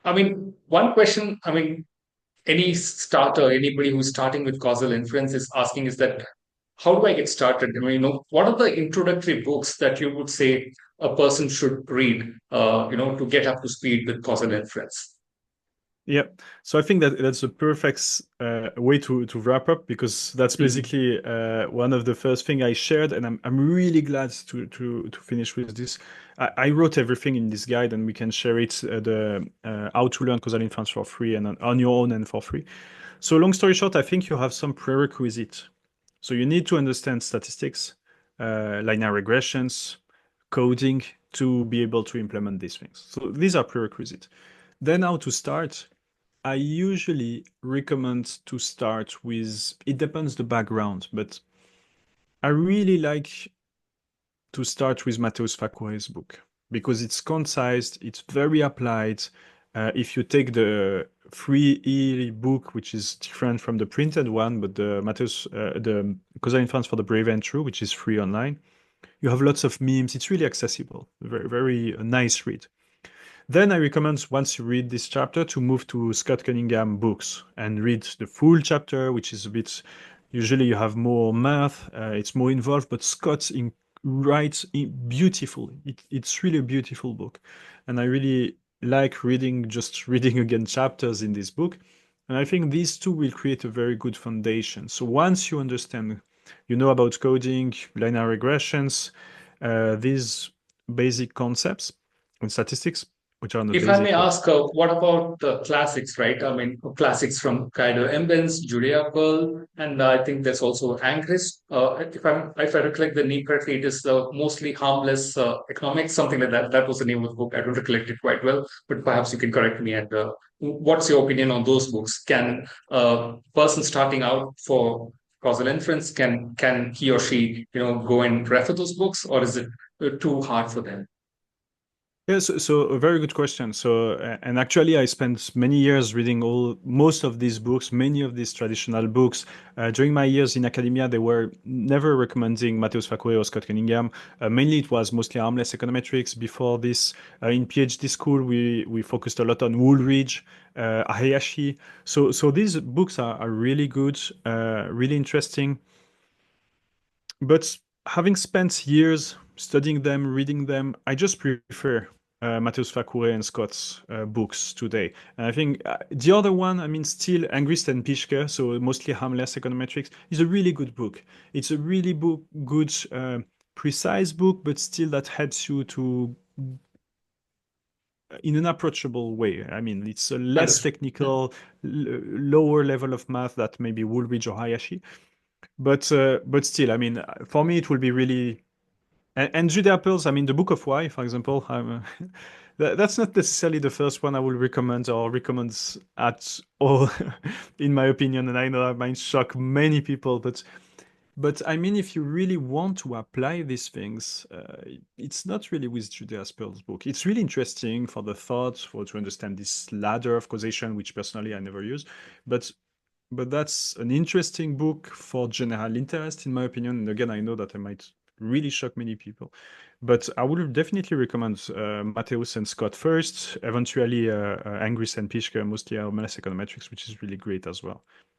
I mean, one question, I mean, any starter, anybody who's starting with causal inference is asking is that how do I get started? I mean, what are the introductory books that you would say a person should read, to get up to speed with causal inference? Yeah, so I think that that's a perfect way to wrap up because that's Mhm. basically one of the first thing I shared, and I'm really glad to finish with this. I wrote everything in this guide, and we can share it the how to learn causal inference for free and on your own and for free. So long story short, I think you have some prerequisite. So you need to understand statistics, linear regressions, coding to be able to implement these things. So these are prerequisites. Then how to start? I usually recommend to start with, it depends the background, but I really like to start with Mateusz Fakure's book because it's concise, it's very applied. If you take the free e-book, which is different from the printed one, but the Causal Inference for the Brave and True, which is free online, you have lots of memes. It's really accessible, very, very nice read. Then I recommend once you read this chapter to move to Scott Cunningham books and read the full chapter, which is a bit. Usually you have more math, it's more involved, but writes beautiful. It's really a beautiful book, and I really like reading just reading again chapters in this book, and I think these two will create a very good foundation. So once you understand, you know about coding, linear regressions, these basic concepts and statistics which are the If I may basic of. ask, what about the classics, right? I mean, classics from Kaido Embens, Julia Pearl, and I think there's also Anchorage. If I recollect the name correctly, it is mostly harmless economics, something like that. That was the name of the book. I don't recollect it quite well, but perhaps you can correct me. And what's your opinion on those books? Can a person starting out for causal inference can he or she go and refer those books, or is it too hard for them? Yes, so a very good question. So, and actually, I spent many years reading most of these books, many of these traditional books. During my years in academia, they were never recommending Mateusz Fakue or Scott Cunningham. Mainly, it was mostly harmless econometrics. Before this, in PhD school, we focused a lot on Woolridge, Hayashi. So these books are really good, really interesting. But having spent years studying them, reading them, I just prefer Mateusz Fakure and Scott's books today. And I think the other one, I mean, still Angrist and Pischke, so mostly harmless econometrics, is a really good book. It's a really good, precise book, but still that helps you to in an approachable way. I mean, it's a less Understood. technical, lower level of math that maybe Woolridge or Hayashi, but still, I mean, for me, it will be really and Julia Pearls. I mean, the Book of Why, for example. That's not necessarily the first one I will recommend or recommend at all, in my opinion. And I know that might shock many people, but I mean, if you really want to apply these things, it's not really with Julia Pearl's book. It's really interesting for the thought, for to understand this ladder of causation, which personally I never use, but that's an interesting book for general interest, in my opinion. And again, I know that I might really shock many people, but I would definitely recommend Mateusz and Scott first, eventually Angris and Pischke, mostly Harmonic Econometrics, which is really great as well.